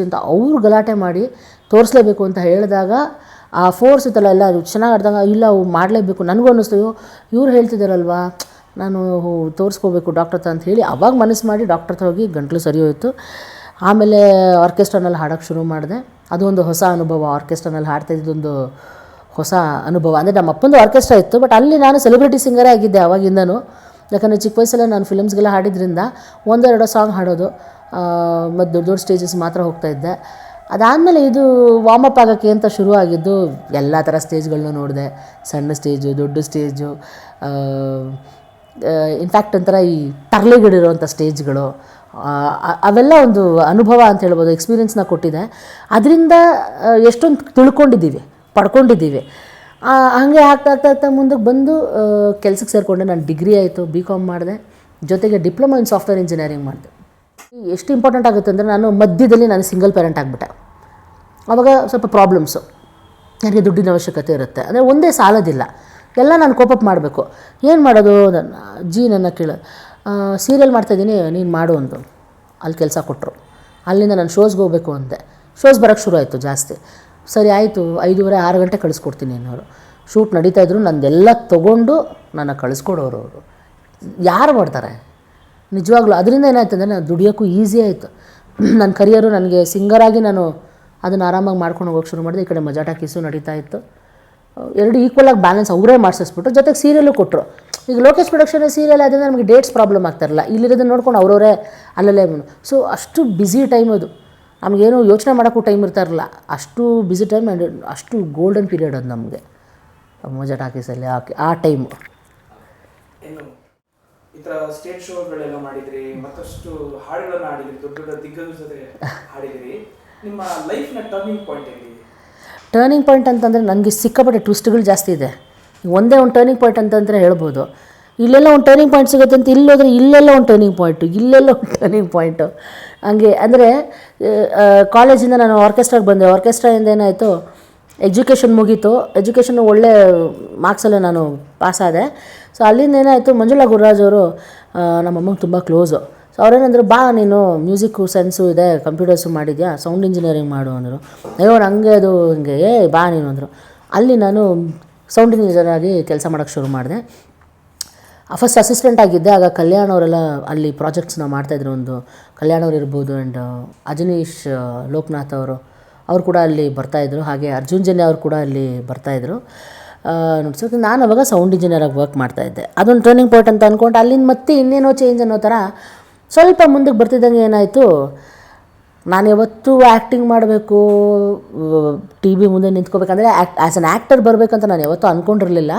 ಅಂತ ಅವರು ಗಲಾಟೆ ಮಾಡಿ ತೋರಿಸ್ಲೇಬೇಕು ಅಂತ ಹೇಳಿದಾಗ ಆ ಫೋರ್ಸ್ ಇತ್ತಲ್ಲ ಎಲ್ಲ ಚೆನ್ನಾಗಿ ಆಡಿದಾಗ ಇಲ್ಲ ಮಾಡಲೇಬೇಕು. ನನಗೂ ಅನ್ನಿಸ್ತು ಇವ್ರು ಹೇಳ್ತಿದ್ದಾರಲ್ವಾ ನಾನು ತೋರಿಸ್ಕೋಬೇಕು ಡಾಕ್ಟರ್ ಹತ್ರ ಅಂತ ಹೇಳಿ ಅವಾಗ ಮನಸ್ಸು ಮಾಡಿ ಡಾಕ್ಟರ್ ಹತ್ರ ಹೋಗಿ ಗಂಟಲು ಸರಿ ಹೋಯಿತು. ಆಮೇಲೆ ಆರ್ಕೆಸ್ಟ್ರಾನಲ್ಲಿ ಹಾಡೋಕ್ಕೆ ಶುರು ಮಾಡಿದೆ. ಅದು ಒಂದು ಹೊಸ ಅನುಭವ. ಆರ್ಕೆಸ್ಟ್ರಾನಲ್ಲಿ ಹಾಡ್ತಾಯಿದ್ದೊಂದು ಹೊಸ ಅನುಭವ. ಅಂದರೆ ನಮ್ಮ ಅಪ್ಪಂದು ಆರ್ಕೆಸ್ಟ್ರಾ ಇತ್ತು, ಬಟ್ ಅಲ್ಲಿ ನಾನು ಸೆಲೆಬ್ರಿಟಿ ಸಿಂಗರೇ ಆಗಿದ್ದೆ ಆವಾಗಿಂದನೂ. ಯಾಕಂದರೆ ಚಿಕ್ಕ ವಯಸ್ಸಲ್ಲೇ ನಾನು ಫಿಲಮ್ಸ್ಗೆಲ್ಲ ಹಾಡಿದ್ರಿಂದ ಒಂದೆರಡು ಸಾಂಗ್ ಹಾಡೋದು ಮತ್ತು ದೊಡ್ಡ ದೊಡ್ಡ ಸ್ಟೇಜಸ್ ಮಾತ್ರ ಹೋಗ್ತಾಯಿದ್ದೆ. ಅದಾದಮೇಲೆ ಇದು ವಾರ್ಮಪ್ ಆಗೋಕ್ಕೆ ಅಂತ ಶುರು ಆಗಿದ್ದು ಎಲ್ಲ ಥರ ಸ್ಟೇಜ್ಗಳನ್ನೂ ನೋಡಿದೆ. ಸಣ್ಣ ಸ್ಟೇಜು, ದೊಡ್ಡ ಸ್ಟೇಜು, ಇನ್ಫ್ಯಾಕ್ಟ್ ಒಂಥರ ಈ ತರಲೆಗಿಡಿರೋವಂಥ ಸ್ಟೇಜ್ಗಳು, ಅವೆಲ್ಲ ಒಂದು ಅನುಭವ ಅಂತ ಹೇಳ್ಬೋದು, ಎಕ್ಸ್ಪೀರಿಯೆನ್ಸ್ನ ಕೊಟ್ಟಿದೆ. ಅದರಿಂದ ಎಷ್ಟೊಂದು ತಿಳ್ಕೊಂಡಿದ್ದೀವಿ, ಪಡ್ಕೊಂಡಿದ್ದೀವಿ. ಹಾಗೆ ಆಗ್ತಾ ಮುಂದಕ್ಕೆ ಬಂದು ಕೆಲಸಕ್ಕೆ ಸೇರಿಕೊಂಡೆ. ನಾನು ಡಿಗ್ರಿ ಆಯಿತು, BCom ಮಾಡಿದೆ, ಜೊತೆಗೆ ಡಿಪ್ಲೊಮಾ ಇನ್ ಸಾಫ್ಟ್ವೇರ್ ಇಂಜಿನಿಯರಿಂಗ್ ಮಾಡಿದೆ. ಎಷ್ಟು ಇಂಪಾರ್ಟೆಂಟ್ ಆಗುತ್ತೆ ಅಂದರೆ ನಾನು ಮಧ್ಯದಲ್ಲಿ ನಾನು ಸಿಂಗಲ್ ಪೇರೆಂಟ್ ಆಗಿಬಿಟ್ಟೆ. ಆವಾಗ ಸ್ವಲ್ಪ ಪ್ರಾಬ್ಲಮ್ಸು, ನನಗೆ ದುಡ್ಡಿನ ಅವಶ್ಯಕತೆ ಇರುತ್ತೆ. ಅಂದರೆ ಒಂದೇ ಸಾಲೋದಿಲ್ಲ, ಎಲ್ಲ ನಾನು ಕೋಪಪ್ ಮಾಡಬೇಕು. ಏನು ಮಾಡೋದು? ನನ್ನ ಕೇಳ ಸೀರಿಯಲ್ ಮಾಡ್ತಾಯಿದ್ದೀನಿ ನೀನು ಮಾಡು ಅಂದು ಅಲ್ಲಿ ಕೆಲಸ ಕೊಟ್ಟರು. ಅಲ್ಲಿಂದ ನಾನು ಶೋಸ್ಗೆ ಹೋಗಬೇಕು ಅಂದೆ. ಶೋಸ್ ಬರೋಕ್ಕೆ ಶುರು ಆಯಿತು ಜಾಸ್ತಿ. ಸರಿ ಆಯಿತು, 5:30-6 ಗಂಟೆ ಕಳಿಸ್ಕೊಡ್ತೀನಿ ಅನ್ನೋರು. ಶೂಟ್ ನಡೀತಾಯಿದ್ರು, ನಂದೆಲ್ಲ ತೊಗೊಂಡು ನನ್ನ ಕಳಿಸ್ಕೊಡೋರು ಅವರು. ಯಾರು ಮಾಡ್ತಾರೆ ನಿಜವಾಗ್ಲೂ? ಅದರಿಂದ ಏನಾಯ್ತು ಅಂದರೆ ನಾನು ದುಡಿಯೋಕ್ಕೂ ಈಸಿ ಆಯಿತು. ನನ್ನ ಕರಿಯರು ನನಗೆ ಸಿಂಗರಾಗಿ ನಾನು ಅದನ್ನು ಆರಾಮಾಗಿ ಮಾಡ್ಕೊಂಡು ಹೋಗೋಕ್ಕೆ ಶುರು ಮಾಡಿದೆ. ಈ ಕಡೆ ಮಜಾ ಟಾಕೀಸು ನಡೀತಾ ಇತ್ತು. ಎರಡು ಈಕ್ವಲಾಗಿ ಬ್ಯಾಲೆನ್ಸ್ ಅವರೇ ಮಾಡಿಸಿಸ್ಬಿಟ್ಟು ಜೊತೆಗೆ ಸೀರಿಯಲ್ಲು ಕೊಟ್ಟರು. ಈಗ ಲೋಕೇಶ್ ಪ್ರೊಡಕ್ಷನ್ ಸೀರಿಯಲ್ ಆದ್ದರಿಂದ ನಮಗೆ ಡೇಟ್ಸ್ ಪ್ರಾಬ್ಲಮ್ ಆಗ್ತಾಯಿರಲ್ಲ, ಇಲ್ಲಿರೋದನ್ನು ನೋಡ್ಕೊಂಡು ಅವರವರೇ ಅಲ್ಲಲ್ಲೇ. ಸೊ ಅಷ್ಟು ಬ್ಯುಸಿ ಟೈಮ್ ಅದು, ನಮಗೇನು ಯೋಚನೆ ಮಾಡೋಕ್ಕೂ ಟೈಮ್ ಇರ್ತಾ ಇರಲಿಲ್ಲ. ಅಷ್ಟು ಬ್ಯುಸಿ ಟೈಮ್ ಆ್ಯಂಡ್ ಅಷ್ಟು ಗೋಲ್ಡನ್ ಪೀರಿಯಡ್ ಅದು ನಮಗೆ ಮಜಾ ಟಾಕೀಸಲ್ಲಿ ಆ ಟೈಮು. ಈ ಥರ ಸ್ಟೇಜ್ ಶೋಗಳೆಲ್ಲ ಮಾಡಿದ್ರಿ, ಮತ್ತಷ್ಟು ಹಾಡುಗಳನ್ನ ಹಾಡಿದ್ರಿ, ದೊಡ್ಡ ದೊಡ್ಡ ದಿಗ್ಗಜರ ಜೊತೆ ಹಾಡಿದಿರಿ. ನಿಮ್ಮ ಲೈಫ್ನ ಟರ್ನಿಂಗ್ ಪಾಯಿಂಟ್ ಹೇಳಿ? ಟರ್ನಿಂಗ್ ಪಾಯಿಂಟ್ ಅಂತಂದರೆ ನನಗೆ ಸಿಕ್ಕಾಪಟ್ಟೆ ಟ್ವಿಸ್ಟ್ಗಳು ಜಾಸ್ತಿ ಇದೆ. ಒಂದೇ ಒಂದು ಟರ್ನಿಂಗ್ ಪಾಯಿಂಟ್ ಅಂತಂದರೆ ಹೇಳ್ಬೋದು. ಇಲ್ಲೆಲ್ಲ ಒಂದು ಟರ್ನಿಂಗ್ ಪಾಯಿಂಟ್ ಸಿಗುತ್ತೆ ಅಂತ ಇಲ್ಲೋದ್ರೆ ಇಲ್ಲೆಲ್ಲ ಒಂದು ಟರ್ನಿಂಗ್ ಪಾಯಿಂಟು, ಇಲ್ಲೆಲ್ಲ ಒಂದು ಟರ್ನಿಂಗ್ ಪಾಯಿಂಟು. ಹಂಗೆ ಅಂದರೆ ಕಾಲೇಜಿಂದ ನಾನು ಆರ್ಕೆಸ್ಟ್ರಾಗೆ ಬಂದೆ. ಆರ್ಕೆಸ್ಟ್ರಾಯಿಂದ ಏನಾಯಿತು, ಎಜುಕೇಷನ್ ಮುಗೀತು. ಎಜುಕೇಷನ್ ಒಳ್ಳೆ ಮಾರ್ಕ್ಸಲ್ಲೇ ನಾನು ಪಾಸಾದೆ. ಸೊ ಅಲ್ಲಿಂದ ಏನಾಯಿತು, ಮಂಜುಳಾ ಗುರುರಾಜ್ ಅವರು ನಮ್ಮಮ್ಮಗೆ ತುಂಬ ಕ್ಲೋಸು. ಸೊ ಅವ್ರೇನಂದರು, ಬಾ ನೀನು ಮ್ಯೂಸಿಕ್ಕು ಸೆನ್ಸು ಇದೆ, ಕಂಪ್ಯೂಟರ್ಸು ಮಾಡಿದ್ಯಾ, ಸೌಂಡ್ ಇಂಜಿನಿಯರಿಂಗ್ ಮಾಡು ಅಂದರು. ಅಯ್ಯೋ ಹಂಗೆ ಅದು ಹಿಂಗೆ ಬಾ ನೀನು ಅಂದರು. ಅಲ್ಲಿ ನಾನು ಸೌಂಡ್ ಇಂಜಿನಿಯರ್ ಆಗಿ ಕೆಲಸ ಮಾಡೋಕ್ಕೆ ಶುರು ಮಾಡಿದೆ. ಫಸ್ಟ್ ಅಸಿಸ್ಟೆಂಟ್ ಆಗಿದ್ದೆ. ಆಗ ಕಲ್ಯಾಣ್ ಅವರೆಲ್ಲ ಅಲ್ಲಿ ಪ್ರಾಜೆಕ್ಟ್ಸ್ನ ಮಾಡ್ತಾಯಿದ್ರು. ಒಂದು ಕಲ್ಯಾಣ್ ಅವ್ರು ಇರ್ಬೋದು, ಆ್ಯಂಡ್ ಅಜನೀಶ್ ಲೋಕನಾಥ್ ಅವರು ಕೂಡ ಅಲ್ಲಿ ಬರ್ತಾಯಿದ್ರು. ಹಾಗೆ ಅರ್ಜುನ್ ಜನ್ಯ ಅವರು ಕೂಡ ಅಲ್ಲಿ ಬರ್ತಾಯಿದ್ರು. ನೋಡ್ಸೋಕೆ ನಾನು ಅವಾಗ ಸೌಂಡ್ ಇಂಜಿನಿಯರಾಗಿ ವರ್ಕ್ ಮಾಡ್ತಾಯಿದ್ದೆ. ಅದೊಂದು ಟರ್ನಿಂಗ್ ಪಾಯಿಂಟ್ ಅಂತ ಅಂದ್ಕೊಂಡು ಅಲ್ಲಿಂದ ಮತ್ತೆ ಇನ್ನೇನೋ ಚೇಂಜ್ ಅನ್ನೋ ಥರ ಸ್ವಲ್ಪ ಮುಂದಕ್ಕೆ ಬರ್ತಿದ್ದಂಗೆ ಏನಾಯಿತು, ನಾನು ಯಾವತ್ತೂ ಆ್ಯಕ್ಟಿಂಗ್ ಮಾಡಬೇಕು, TV ಮುಂದೆ ನಿಂತ್ಕೋಬೇಕಂದ್ರೆ ಆ್ಯಸ್ ಆ್ಯನ್ ಆ್ಯಕ್ಟರ್ ಬರಬೇಕಂತ ನಾನು ಯಾವತ್ತೂ ಅಂದ್ಕೊಂಡಿರಲಿಲ್ಲ.